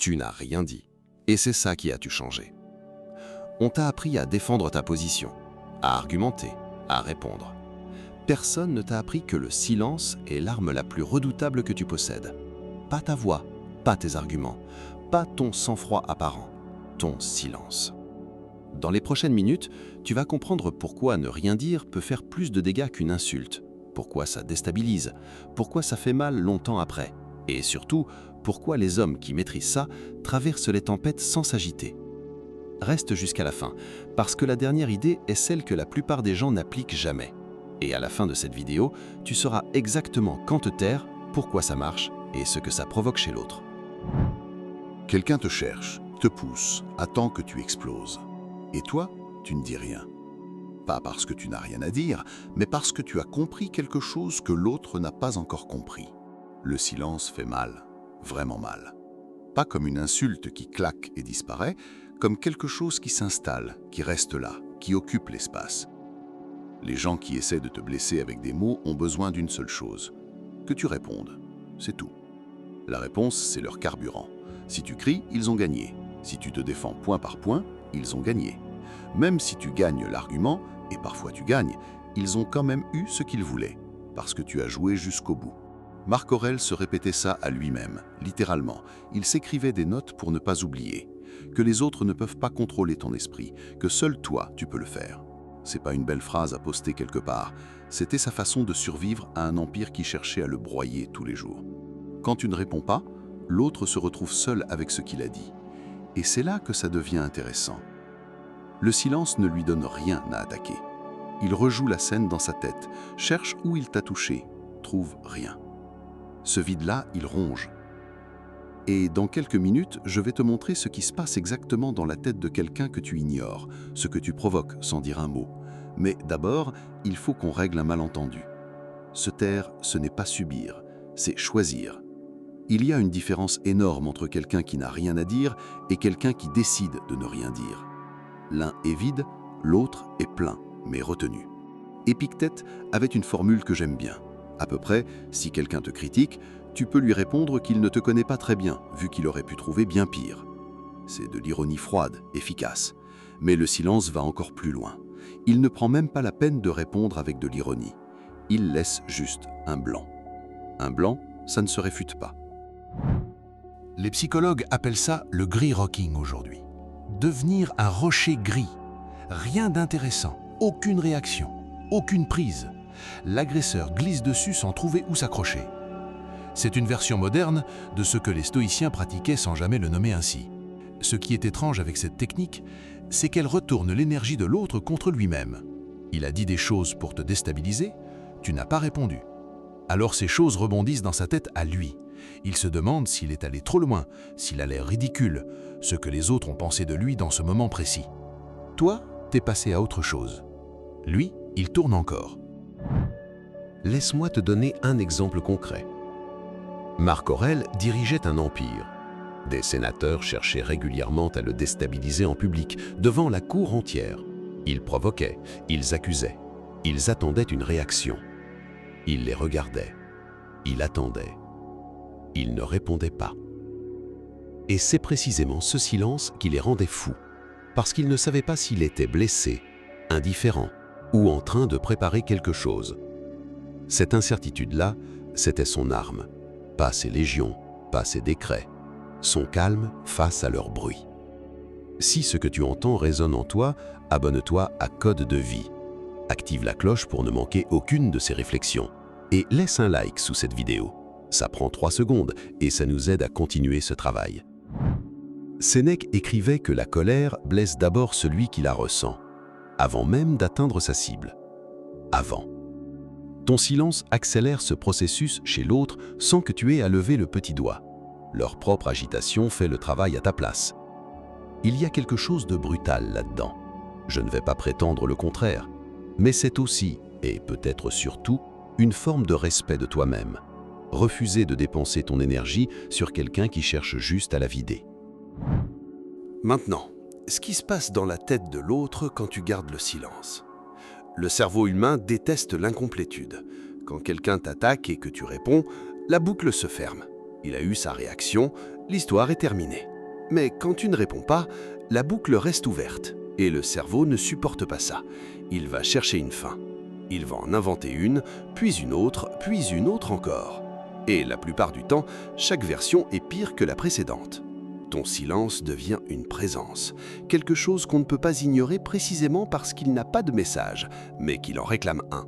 Tu n'as rien dit. Et c'est ça qui a tout changé. On t'a appris à défendre ta position, à argumenter, à répondre. Personne ne t'a appris que le silence est l'arme la plus redoutable que tu possèdes. Pas ta voix, pas tes arguments, pas ton sang-froid apparent, ton silence. Dans les prochaines minutes, tu vas comprendre pourquoi ne rien dire peut faire plus de dégâts qu'une insulte, pourquoi ça déstabilise, pourquoi ça fait mal longtemps après, et surtout, pourquoi les hommes qui maîtrisent ça traversent les tempêtes sans s'agiter. Reste jusqu'à la fin, parce que la dernière idée est celle que la plupart des gens n'appliquent jamais. Et à la fin de cette vidéo, tu sauras exactement quand te taire, pourquoi ça marche et ce que ça provoque chez l'autre. Quelqu'un te cherche, te pousse, attend que tu exploses. Et toi, tu ne dis rien. Pas parce que tu n'as rien à dire, mais parce que tu as compris quelque chose que l'autre n'a pas encore compris. Le silence fait mal, vraiment mal. Pas comme une insulte qui claque et disparaît, comme quelque chose qui s'installe, qui reste là, qui occupe l'espace. Les gens qui essaient de te blesser avec des mots ont besoin d'une seule chose, que tu répondes. C'est tout. La réponse, c'est leur carburant. Si tu cries, ils ont gagné. Si tu te défends point par point, ils ont gagné. Même si tu gagnes l'argument, et parfois tu gagnes, ils ont quand même eu ce qu'ils voulaient, parce que tu as joué jusqu'au bout. Marc Aurèle se répétait ça à lui-même, littéralement. Il s'écrivait des notes pour ne pas oublier, que les autres ne peuvent pas contrôler ton esprit, que seul toi, tu peux le faire. C'est pas une belle phrase à poster quelque part, c'était sa façon de survivre à un empire qui cherchait à le broyer tous les jours. Quand tu ne réponds pas, l'autre se retrouve seul avec ce qu'il a dit. Et c'est là que ça devient intéressant. Le silence ne lui donne rien à attaquer. Il rejoue la scène dans sa tête, cherche où il t'a touché, trouve rien. Ce vide-là, il ronge. Et dans quelques minutes, je vais te montrer ce qui se passe exactement dans la tête de quelqu'un que tu ignores, ce que tu provoques sans dire un mot. Mais d'abord, il faut qu'on règle un malentendu. Se taire, ce n'est pas subir, c'est choisir. Il y a une différence énorme entre quelqu'un qui n'a rien à dire et quelqu'un qui décide de ne rien dire. L'un est vide, l'autre est plein, mais retenu. Épictète avait une formule que j'aime bien. À peu près, si quelqu'un te critique, tu peux lui répondre qu'il ne te connaît pas très bien, vu qu'il aurait pu trouver bien pire. C'est de l'ironie froide, efficace. Mais le silence va encore plus loin. Il ne prend même pas la peine de répondre avec de l'ironie. Il laisse juste un blanc. Un blanc, ça ne se réfute pas. Les psychologues appellent ça le gris rocking aujourd'hui. Devenir un rocher gris. Rien d'intéressant, aucune réaction, aucune prise. L'agresseur glisse dessus sans trouver où s'accrocher. C'est une version moderne de ce que les stoïciens pratiquaient sans jamais le nommer ainsi. Ce qui est étrange avec cette technique, c'est qu'elle retourne l'énergie de l'autre contre lui-même. Il a dit des choses pour te déstabiliser, tu n'as pas répondu. Alors ces choses rebondissent dans sa tête à lui. Il se demande s'il est allé trop loin, s'il a l'air ridicule, ce que les autres ont pensé de lui dans ce moment précis. Toi, t'es passé à autre chose. Lui, il tourne encore. Laisse-moi te donner un exemple concret. Marc Aurèle dirigeait un empire. Des sénateurs cherchaient régulièrement à le déstabiliser en public, devant la cour entière. Ils provoquaient, ils accusaient, ils attendaient une réaction. Il les regardait, il attendait. Il ne répondait pas. Et c'est précisément ce silence qui les rendait fous, parce qu'ils ne savaient pas s'il était blessé, indifférent ou en train de préparer quelque chose. Cette incertitude-là, c'était son arme, pas ses légions, pas ses décrets, son calme face à leur bruit. Si ce que tu entends résonne en toi, abonne-toi à Code de Vie. Active la cloche pour ne manquer aucune de ces réflexions. Et laisse un like sous cette vidéo. Ça prend 3 secondes et ça nous aide à continuer ce travail. Sénèque écrivait que la colère blesse d'abord celui qui la ressent, avant même d'atteindre sa cible. Avant. Ton silence accélère ce processus chez l'autre sans que tu aies à lever le petit doigt. Leur propre agitation fait le travail à ta place. Il y a quelque chose de brutal là-dedans. Je ne vais pas prétendre le contraire, mais c'est aussi, et peut-être surtout, une forme de respect de toi-même. Refuser de dépenser ton énergie sur quelqu'un qui cherche juste à la vider. Maintenant, ce qui se passe dans la tête de l'autre quand tu gardes le silence. Le cerveau humain déteste l'incomplétude. Quand quelqu'un t'attaque et que tu réponds, la boucle se ferme. Il a eu sa réaction, l'histoire est terminée. Mais quand tu ne réponds pas, la boucle reste ouverte et le cerveau ne supporte pas ça. Il va chercher une fin. Il va en inventer une, puis une autre encore. Et la plupart du temps, chaque version est pire que la précédente. Ton silence devient une présence, quelque chose qu'on ne peut pas ignorer précisément parce qu'il n'a pas de message, mais qu'il en réclame un.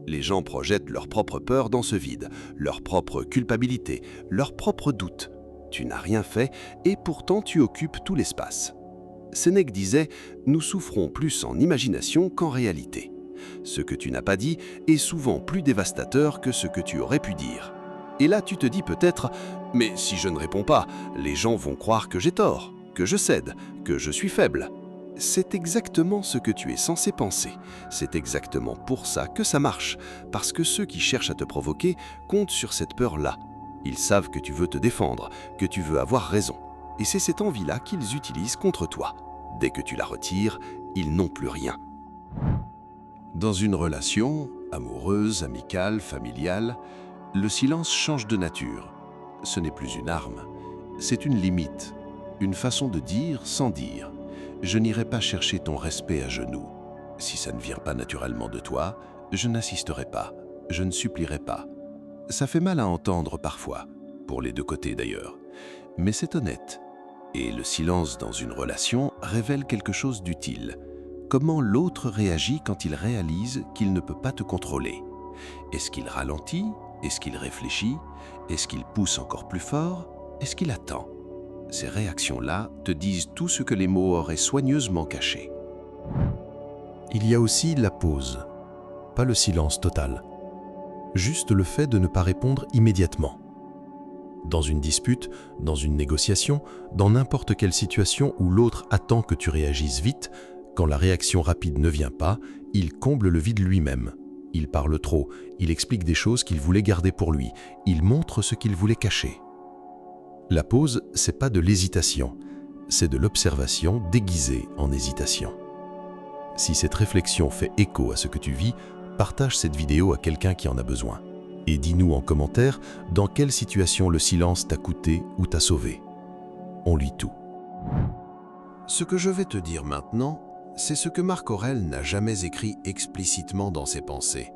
Les gens projettent leur propre peur dans ce vide, leur propre culpabilité, leurs propres doutes. Tu n'as rien fait et pourtant tu occupes tout l'espace. Sénèque disait « Nous souffrons plus en imagination qu'en réalité ». Ce que tu n'as pas dit est souvent plus dévastateur que ce que tu aurais pu dire. Et là, tu te dis peut-être « Mais si je ne réponds pas, les gens vont croire que j'ai tort, que je cède, que je suis faible. » C'est exactement ce que tu es censé penser. C'est exactement pour ça que ça marche, parce que ceux qui cherchent à te provoquer comptent sur cette peur-là. Ils savent que tu veux te défendre, que tu veux avoir raison. Et c'est cette envie-là qu'ils utilisent contre toi. Dès que tu la retires, ils n'ont plus rien. Dans une relation, amoureuse, amicale, familiale, le silence change de nature. Ce n'est plus une arme, c'est une limite, une façon de dire sans dire. Je n'irai pas chercher ton respect à genoux. Si ça ne vient pas naturellement de toi, je n'insisterai pas, je ne supplierai pas. Ça fait mal à entendre parfois, pour les deux côtés d'ailleurs, mais c'est honnête. Et le silence dans une relation révèle quelque chose d'utile. Comment l'autre réagit quand il réalise qu'il ne peut pas te contrôler. Est-ce qu'il ralentit? Est-ce qu'il réfléchit? Est-ce qu'il pousse encore plus fort? Est-ce qu'il attend? Ces réactions-là te disent tout ce que les mots auraient soigneusement caché. Il y a aussi la pause, pas le silence total. Juste le fait de ne pas répondre immédiatement. Dans une dispute, dans une négociation, dans n'importe quelle situation où l'autre attend que tu réagisses vite, quand la réaction rapide ne vient pas, il comble le vide lui-même. Il parle trop, il explique des choses qu'il voulait garder pour lui, il montre ce qu'il voulait cacher. La pause, c'est pas de l'hésitation, c'est de l'observation déguisée en hésitation. Si cette réflexion fait écho à ce que tu vis, partage cette vidéo à quelqu'un qui en a besoin. Et dis-nous en commentaire dans quelle situation le silence t'a coûté ou t'a sauvé. On lit tout. Ce que je vais te dire maintenant, c'est ce que Marc Aurèle n'a jamais écrit explicitement dans ses pensées,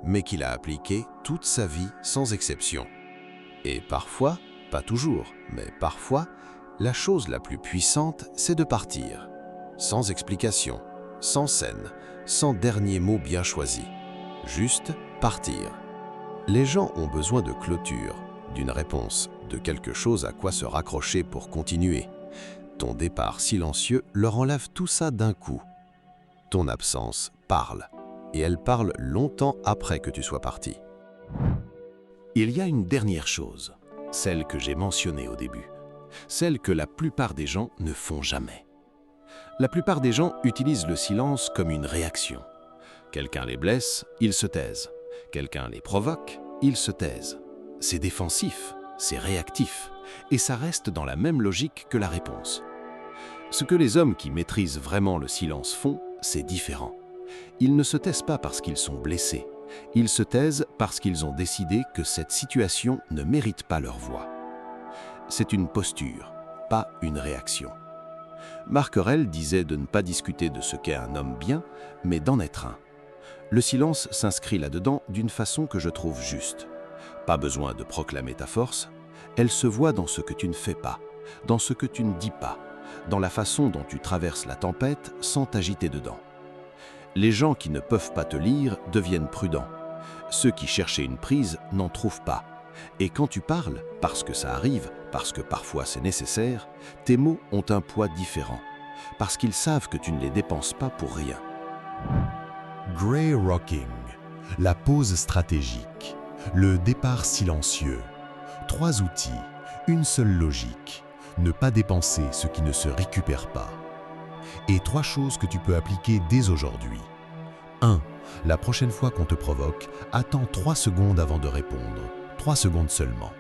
mais qu'il a appliqué toute sa vie sans exception. Et parfois, pas toujours, mais parfois, la chose la plus puissante, c'est de partir. Sans explication, sans scène, sans dernier mot bien choisi. Juste partir. Les gens ont besoin de clôture, d'une réponse, de quelque chose à quoi se raccrocher pour continuer. Ton départ silencieux leur enlève tout ça d'un coup. Ton absence parle, et elle parle longtemps après que tu sois parti. Il y a une dernière chose, celle que j'ai mentionnée au début, celle que la plupart des gens ne font jamais. La plupart des gens utilisent le silence comme une réaction. Quelqu'un les blesse, ils se taisent. Quelqu'un les provoque, ils se taisent. C'est défensif, c'est réactif, et ça reste dans la même logique que la réponse. Ce que les hommes qui maîtrisent vraiment le silence font, c'est différent. Ils ne se taisent pas parce qu'ils sont blessés, ils se taisent parce qu'ils ont décidé que cette situation ne mérite pas leur voix. C'est une posture, pas une réaction. Marc Aurèle disait de ne pas discuter de ce qu'est un homme bien, mais d'en être un. Le silence s'inscrit là-dedans d'une façon que je trouve juste. Pas besoin de proclamer ta force, elle se voit dans ce que tu ne fais pas, dans ce que tu ne dis pas, dans la façon dont tu traverses la tempête sans t'agiter dedans. Les gens qui ne peuvent pas te lire deviennent prudents. Ceux qui cherchaient une prise n'en trouvent pas. Et quand tu parles, parce que ça arrive, parce que parfois c'est nécessaire, tes mots ont un poids différent, parce qu'ils savent que tu ne les dépenses pas pour rien. Grey Rocking, la pause stratégique, le départ silencieux. 3 outils, une seule logique. Ne pas dépenser ce qui ne se récupère pas. Et 3 choses que tu peux appliquer dès aujourd'hui. 1. La prochaine fois qu'on te provoque, attends 3 secondes avant de répondre. 3 secondes seulement.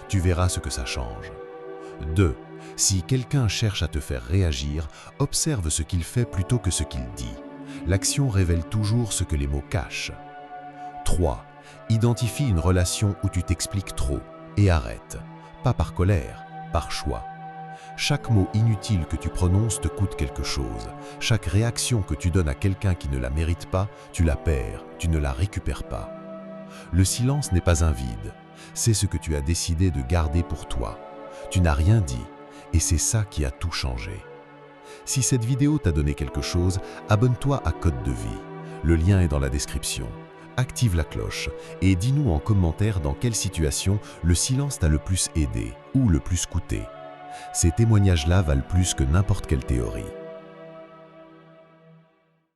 Tu verras ce que ça change. 2. Si quelqu'un cherche à te faire réagir, observe ce qu'il fait plutôt que ce qu'il dit. L'action révèle toujours ce que les mots cachent. 3. Identifie une relation où tu t'expliques trop et arrête. Pas par colère, par choix. Chaque mot inutile que tu prononces te coûte quelque chose. Chaque réaction que tu donnes à quelqu'un qui ne la mérite pas, tu la perds, tu ne la récupères pas. Le silence n'est pas un vide, c'est ce que tu as décidé de garder pour toi. Tu n'as rien dit, et c'est ça qui a tout changé. Si cette vidéo t'a donné quelque chose, abonne-toi à Code de Vie. Le lien est dans la description. Active la cloche et dis-nous en commentaire dans quelle situation le silence t'a le plus aidé ou le plus coûté. Ces témoignages-là valent plus que n'importe quelle théorie.